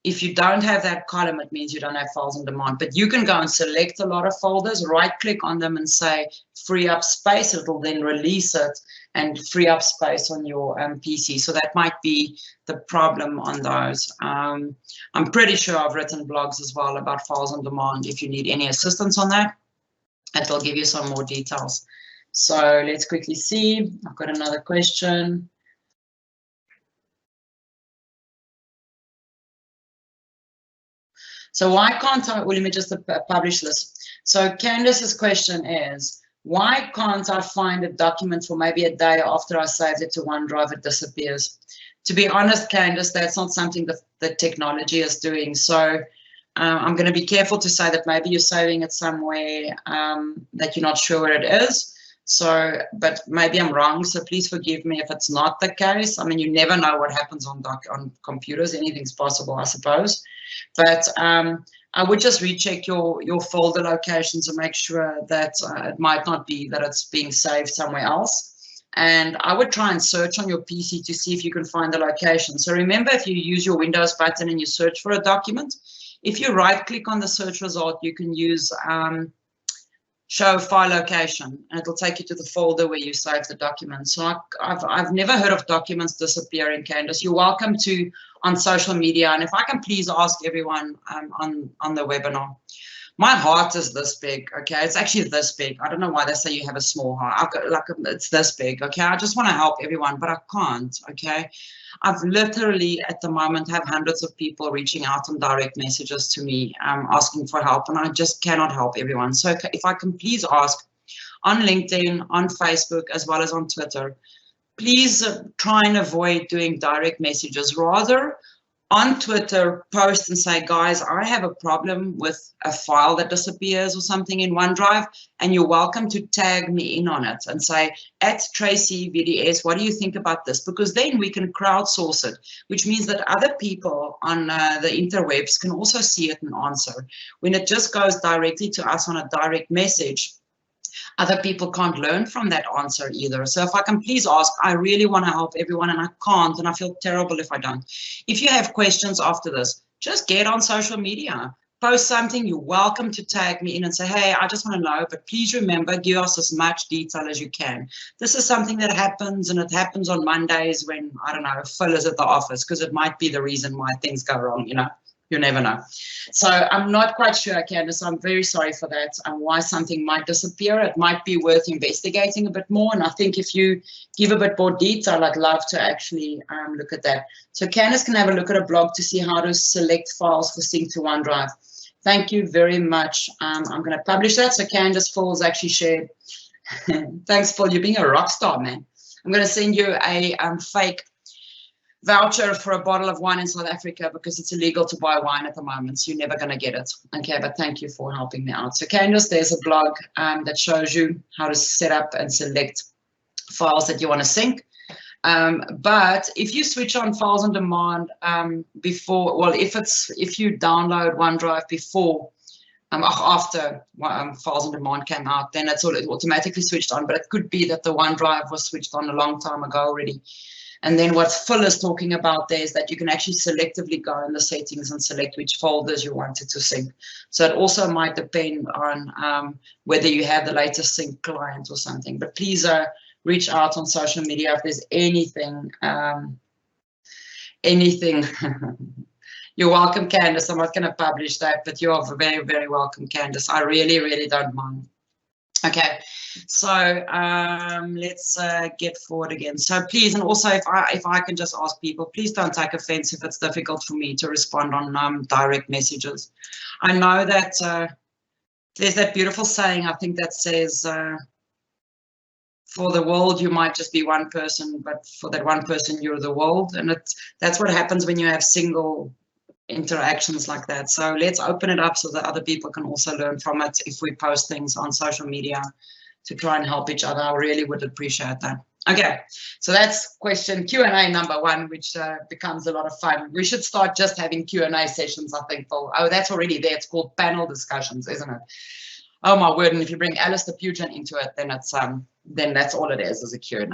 if you don't have that column, it means you don't have files on demand. But you can go and select a lot of folders, right click on them and say free up space. It'll then release it and free up space on your PC. So that might be the problem on those. I'm pretty sure I've written blogs as well about files on demand. If you need any assistance on that, it will give you some more details. So let's quickly see. I've got another question. So why can't I, well, let me just publish this. So Candace's question is, why can't I find a document for maybe a day after I saved it to OneDrive, it disappears? To be honest, Candace, that's not something that the technology is doing. So I'm going to be careful to say that maybe you're saving it somewhere that you're not sure where it is. So, but maybe I'm wrong. So please forgive me if it's not the case. I mean, you never know what happens on computers. Anything's possible, I suppose. But I would just recheck your folder locations and make sure that it might not be that it's being saved somewhere else. And I would try and search on your PC to see if you can find the location. So remember, if you use your Windows button and you search for a document, if you right click on the search result, you can use show file location, and it'll take you to the folder where you save the document. So I've never heard of documents disappearing, Candace. You're welcome to on social media. And if I can please ask everyone on the webinar, my heart is this big, okay? It's actually this big. I don't know why they say you have a small heart. I've got, like, it's this big, okay? I just want to help everyone, but I can't, okay? I've literally, at the moment, have hundreds of people reaching out on direct messages to me asking for help, and I just cannot help everyone. So if I can please ask on LinkedIn, on Facebook, as well as on Twitter, please try and avoid doing direct messages. Rather, on Twitter, post and say, guys, I have a problem with a file that disappears or something in OneDrive, and you're welcome to tag me in on it and say, @TracyVDS, what do you think about this? Because then we can crowdsource it, which means that other people on the interwebs can also see it and answer. When it just goes directly to us on a direct message, other people can't learn from that answer either. So if I can please ask, I really want to help everyone, and I can't, and I feel terrible if I don't. If you have questions after this, just get on social media, post something. You're welcome to tag me in and say, hey, I just want to know, but please remember, give us as much detail as you can. This is something that happens, and it happens on Mondays when, I don't know, Phil is at the office, because it might be the reason why things go wrong, you know. You never know. So I'm not quite sure, Candace. I'm very sorry for that and why something might disappear. It might be worth investigating a bit more. And I think if you give a bit more detail, I'd love to actually look at that. So Candace can have a look at a blog to see how to select files for sync to OneDrive. Thank you very much. I'm going to publish that. So Candace Falls actually shared. Thanks, Paul. You're being a rock star, man. I'm going to send you a fake voucher for a bottle of wine in South Africa because it's illegal to buy wine at the moment, so you're never going to get it. Okay, but thank you for helping me out. So Candace, there's a blog that shows you how to set up and select files that you want to sync. But if you switch on files on demand before, well, if you download OneDrive before after files on demand came out, then it's automatically switched on. But it could be that the OneDrive was switched on a long time ago already. And then what Phil is talking about there is that you can actually selectively go in the settings and select which folders you wanted to sync. So it also might depend on whether you have the latest sync client or something. But please reach out on social media if there's anything. You're welcome, Candace. I'm not going to publish that, but you are very, very welcome, Candace. I really, really don't mind. Okay, so let's get forward again. So please, and also if I can just ask people, please don't take offense if it's difficult for me to respond on direct messages. I know that there's that beautiful saying, I think, that says, for the world, you might just be one person, but for that one person, you're the world. And that's what happens when you have single interactions like that. So let's open it up so that other people can also learn from it if we post things on social media to try and help each other. I really would appreciate that. Okay, so that's question Q&A number 1, which becomes a lot of fun. We should start just having Q&A sessions, I think, Paul. Oh, that's already there. It's called panel discussions, isn't it? Oh my word! And if you bring Alistair Pugin into it, then it's then that's all it is a Q&A.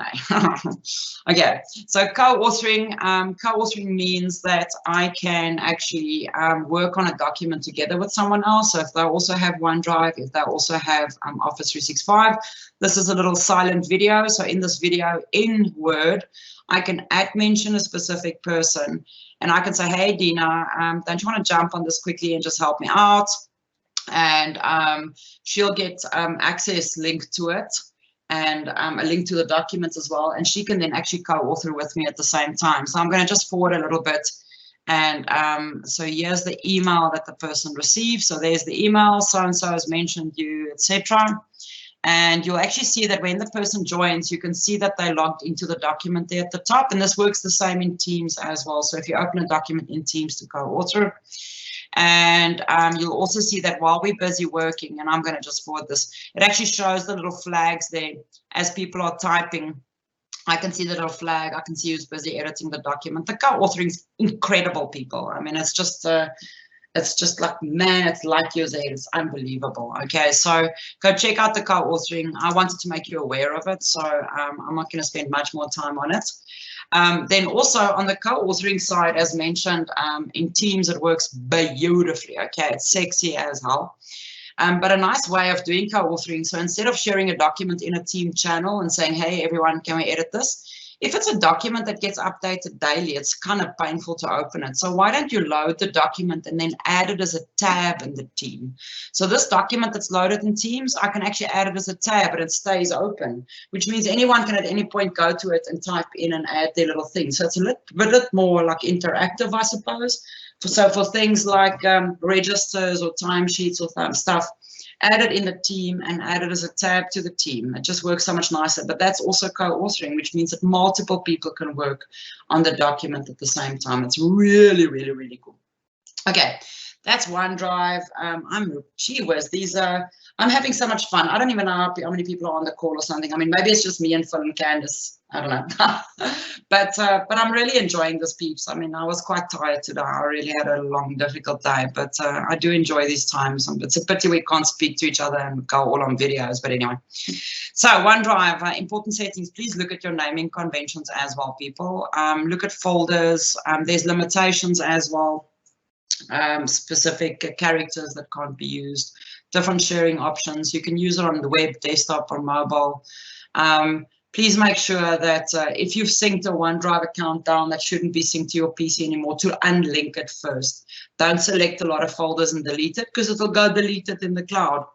Okay, so co-authoring. Co-authoring means that I can actually work on a document together with someone else. So if they also have OneDrive, if they also have Office 365, this is a little silent video. So in this video in Word, I can mention a specific person, and I can say, hey, Dina, don't you want to jump on this quickly and just help me out? And she'll get access link to it and a link to the documents as well. And she can then actually co-author with me at the same time. So I'm going to just forward a little bit. And so here's the email that the person receives. So there's the email, so-and-so has mentioned you, etc. And you'll actually see that when the person joins, you can see that they logged into the document there at the top. And this works the same in Teams as well. So if you open a document in Teams to co-author, and you'll also see that while we're busy working, and I'm going to just forward this, it actually shows the little flags there as people are typing. I can see the little flag. I can see who's busy editing the document. The co-authoring is incredible, people. I mean, it's just like, man, it's like yours. It's unbelievable. Okay, so go check out the co-authoring. I wanted to make you aware of it, so I'm not going to spend much more time on it. Then also on the co-authoring side, as mentioned, in Teams, it works beautifully. Okay, it's sexy as hell. But a nice way of doing co-authoring, so instead of sharing a document in a team channel and saying, hey, everyone, can we edit this? If it's a document that gets updated daily, it's kind of painful to open it. So why don't you load the document and then add it as a tab in the team? So this document that's loaded in Teams, I can actually add it as a tab, but it stays open, which means anyone can at any point go to it and type in and add their little thing. So it's a bit more like interactive, I suppose. So for things like registers or timesheets or stuff, add it in the team and add it as a tab to the team. It just works so much nicer. But that's also co-authoring, which means that multiple people can work on the document at the same time. It's really, really, really cool. Okay, that's OneDrive. I'm having so much fun. I don't even know how many people are on the call or something. I mean, maybe it's just me and Phil and Candace. I don't know. but I'm really enjoying this, peeps. I mean, I was quite tired today. I really had a long, difficult day, but I do enjoy these times. It's a pity we can't speak to each other and go all on videos, but anyway. So OneDrive, important settings. Please look at your naming conventions as well, people. Look at folders. There's limitations as well. Specific characters that can't be used, different sharing options. You can use it on the web, desktop, or mobile. Please make sure that if you've synced a OneDrive account down, that shouldn't be synced to your PC anymore, to unlink it first. Don't select a lot of folders and delete it, because it'll go deleted in the cloud.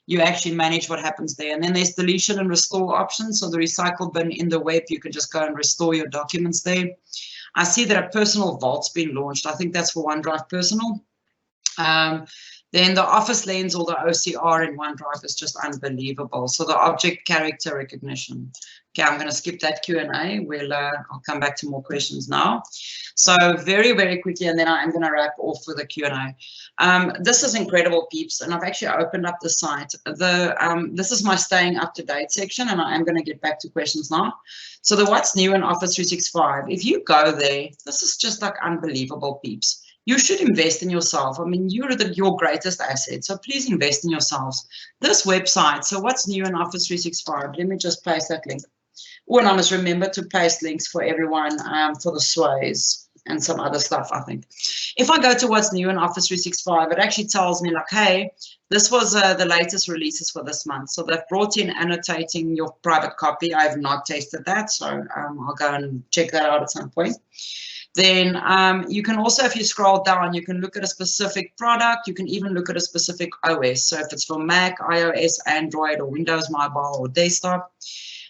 You actually manage what happens there. And then there's deletion and restore options. So the recycle bin in the web, you can just go and restore your documents there. I see that a personal vault's been launched. I think that's for OneDrive Personal. Then the Office Lens or the OCR in OneDrive is just unbelievable. So the object character recognition. Okay, I'm going to skip that Q&A. I'll come back to more questions now. So very, very quickly, and then I'm going to wrap off with the Q&A. This is incredible, peeps, and I've actually opened up the site. This is my staying up to date section, and I am going to get back to questions now. So the what's new in Office 365, if you go there, this is just like unbelievable, peeps. You should invest in yourself. I mean, you're your greatest asset, so please invest in yourselves. This website, so what's new in Office 365? Let me just paste that link. Oh, and I must remember to paste links for everyone for the sways and some other stuff, I think. If I go to what's new in Office 365, it actually tells me like, hey, this was the latest releases for this month. So they've brought in annotating your private copy. I have not tested that, so I'll go and check that out at some point. Then you can also, if you scroll down, you can look at a specific product. You can even look at a specific OS. So if it's for Mac, iOS, Android, or Windows Mobile, or desktop.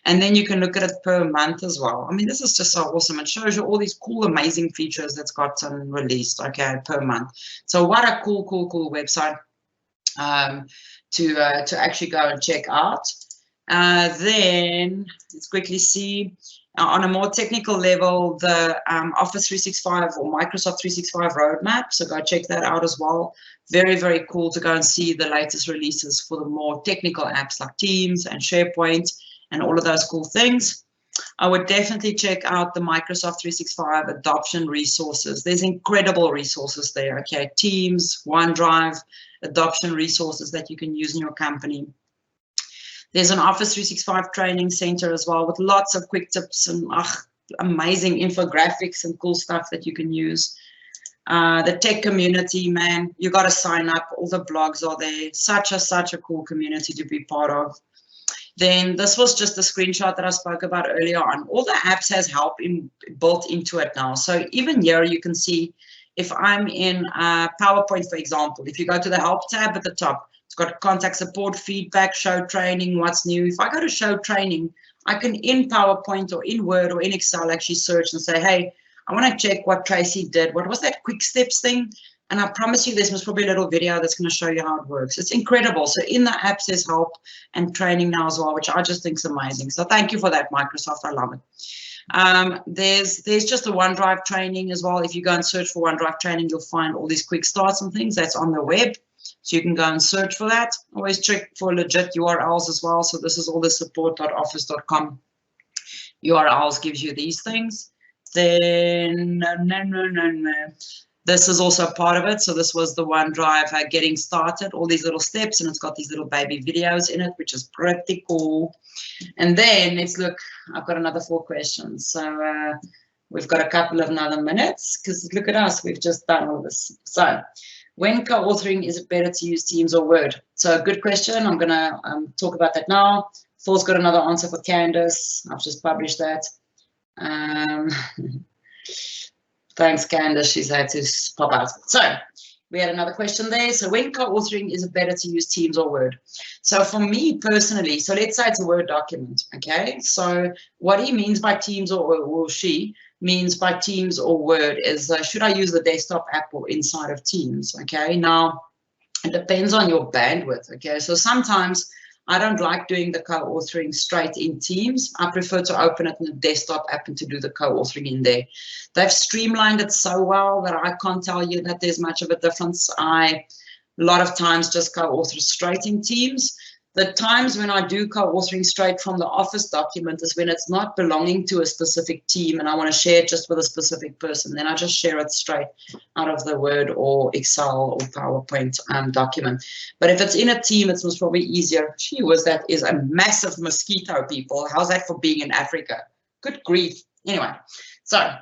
And then you can look at it per month as well. I mean, this is just so awesome. It shows you all these cool, amazing features that's gotten released, okay, per month. So what a cool, cool, cool website to actually go and check out. Then let's quickly see on a more technical level, the Office 365 or Microsoft 365 roadmap. So go check that out as well. Very, very cool to go and see the latest releases for the more technical apps like Teams and SharePoint and all of those cool things. I would definitely check out the Microsoft 365 adoption resources. There's incredible resources there, okay? Teams, OneDrive, adoption resources that you can use in your company. There's an Office 365 training center as well with lots of quick tips and amazing infographics and cool stuff that you can use. The tech community, man, you got to sign up. All the blogs are there. Such a cool community to be part of. Then this was just a screenshot that I spoke about earlier on. All the apps has help built into it now. So even here you can see if I'm in PowerPoint, for example, if you go to the help tab at the top, it's got contact support, feedback, show training, what's new. If I go to show training, I can in PowerPoint or in Word or in Excel actually search and say, hey, I want to check what Tracy did. What was that quick steps thing? And I promise you, there's probably a little video that's going to show you how it works. It's incredible. So in the apps, there's help and training now as well, which I just think is amazing. So thank you for that, Microsoft. I love it. There's just a OneDrive training as well. If you go and search for OneDrive training, you'll find all these quick starts and things. That's on the web. So you can go and search for that. Always check for legit URLs as well. So this is all the support.office.com URLs gives you these things. Then, this is also part of it. So this was the OneDrive getting started, all these little steps, and it's got these little baby videos in it, which is pretty cool. And then let's look, I've got another 4 questions. So we've got a couple of another minutes because look at us, we've just done all this. So when co-authoring, is it better to use Teams or Word? So good question. I'm going to talk about that now. Phil's got another answer for Candace. I've just published that. Thanks, Candace. She's had to pop out. So we had another question there. So when co-authoring, is it better to use Teams or Word? So for me personally, so let's say it's a Word document, okay? So what he means by Teams or she means by Teams or Word is should I use the desktop app or inside of Teams, okay? Now, it depends on your bandwidth, okay? So sometimes I don't like doing the co-authoring straight in Teams. I prefer to open it in the desktop app and to do the co-authoring in there. They've streamlined it so well that I can't tell you that there's much of a difference. I, a lot of times, just co-author straight in Teams. The times when I do co-authoring straight from the Office document is when it's not belonging to a specific team and I want to share it just with a specific person. Then I just share it straight out of the Word or Excel or PowerPoint document. But if it's in a team, it's most probably easier. Gee whiz, that is a massive mosquito, people. How's that for being in Africa? Good grief. Anyway, so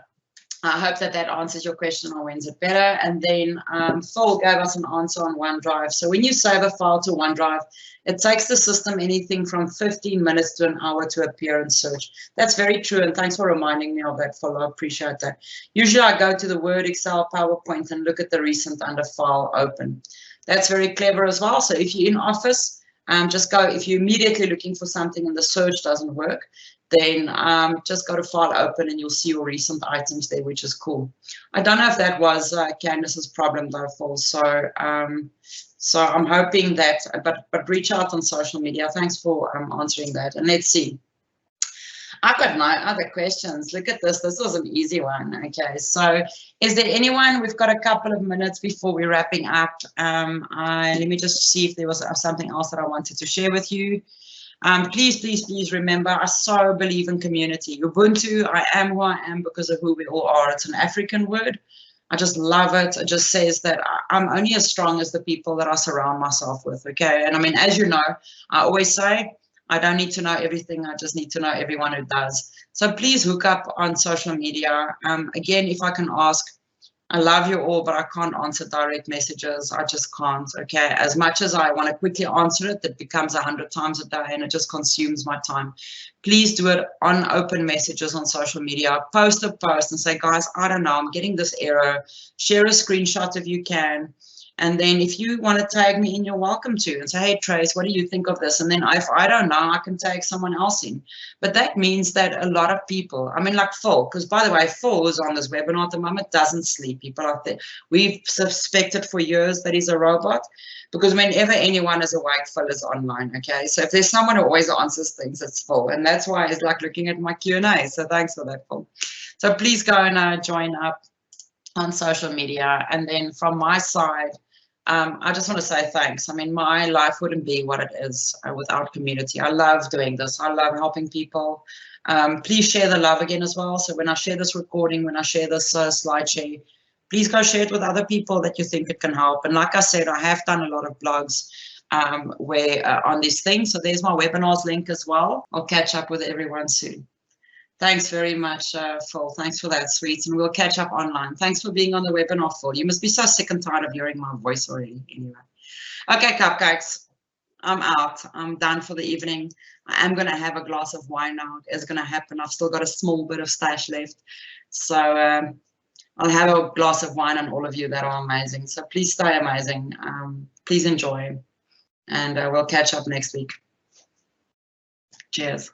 I hope that that answers your question on when's it better. And then Phil gave us an answer on OneDrive. So when you save a file to OneDrive, it takes the system anything from 15 minutes to an hour to appear and search. That's very true. And thanks for reminding me of that, Phil. I appreciate that. Usually I go to the Word, Excel, PowerPoint and look at the recent under file open. That's very clever as well. So if you're in Office, just go, if you're immediately looking for something and the search doesn't work, then just go to file open and you'll see your recent items there, which is cool. I don't know if that was Candace's problem though, Phil. So So I'm hoping that, but reach out on social media. Thanks for answering that. And let's see. I've got no other questions. Look at this. This was an easy one. Okay. So is there anyone? We've got a couple of minutes before we're wrapping up. Let me just see if there was something else that I wanted to share with you. Please, please, please remember, I so believe in community. Ubuntu, I am who I am because of who we all are. It's an African word. I just love it. It just says that I'm only as strong as the people that I surround myself with, okay? And I mean, as you know, I always say, I don't need to know everything. I just need to know everyone who does. So please hook up on social media. Again, if I can ask, I love you all, but I can't answer direct messages. I just can't, okay? As much as I want to quickly answer it, it becomes 100 times a day and it just consumes my time. Please do it on open messages on social media. Post a post and say, guys, I don't know, I'm getting this error. Share a screenshot if you can. And then if you want to tag me in, you're welcome to. And say, hey, Trace, what do you think of this? And then if I don't know, I can tag someone else in. But that means that a lot of people, I mean, like Phil, because by the way, Phil is on this webinar at the moment, doesn't sleep. People out there, we've suspected for years that he's a robot, because whenever anyone is awake, Phil is online, okay? So if there's someone who always answers things, it's Phil. And that's why it's like looking at my Q&A. So thanks for that, Phil. So please go and join up on social media. And then from my side, I just want to say thanks. I mean, my life wouldn't be what it is without community. I love doing this. I love helping people. Please share the love again as well. So when I share this recording, when I share this slide share, please go share it with other people that you think it can help. And like I said, I have done a lot of blogs on these things. So there's my webinars link as well. I'll catch up with everyone soon. Thanks very much, Phil. Thanks for that, sweet. And we'll catch up online. Thanks for being on the webinar, Phil. You must be so sick and tired of hearing my voice already. Anyway. Okay, cupcakes. I'm out. I'm done for the evening. I am going to have a glass of wine now. It's going to happen. I've still got a small bit of stash left. So I'll have a glass of wine on all of you that are amazing. So please stay amazing. Please enjoy. And we'll catch up next week. Cheers.